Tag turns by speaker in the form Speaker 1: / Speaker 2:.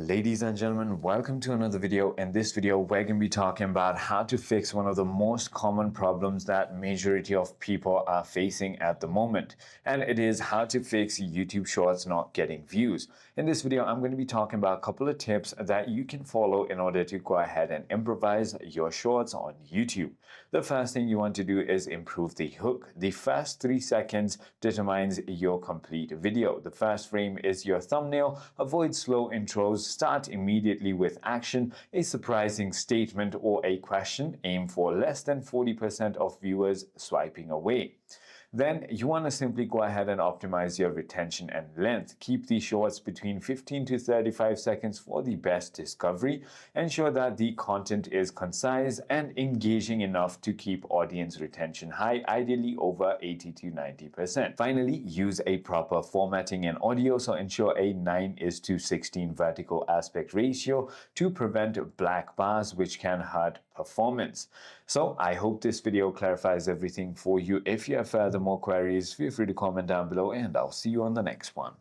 Speaker 1: Ladies and gentlemen, welcome to another video. In this video, we're going to be talking about how to fix one of the most common problems that majority of people are facing at the moment. And it is how to fix YouTube Shorts not getting views. In this video, I'm going to be talking about a couple of tips that you can follow in order to go ahead and improvise your shorts on YouTube. The first thing you want to do is improve the hook. The first 3 seconds determines your complete video. The first frame is your thumbnail. Avoid slow intros. Start immediately with action, a surprising statement, or a question. Aim for less than 40% of viewers swiping away. Then you want to simply go ahead and optimize your retention and length. Keep the shorts between 15 to 35 seconds for the best discovery. Ensure that the content is concise and engaging enough to keep audience retention high, ideally over 80 to 90%. Finally, use a proper formatting in audio, so ensure a 9:16 vertical aspect ratio to prevent black bars, which can hurt performance. So I hope this video clarifies everything for you. If you have further more queries, feel free to comment down below and I'll see you on the next one.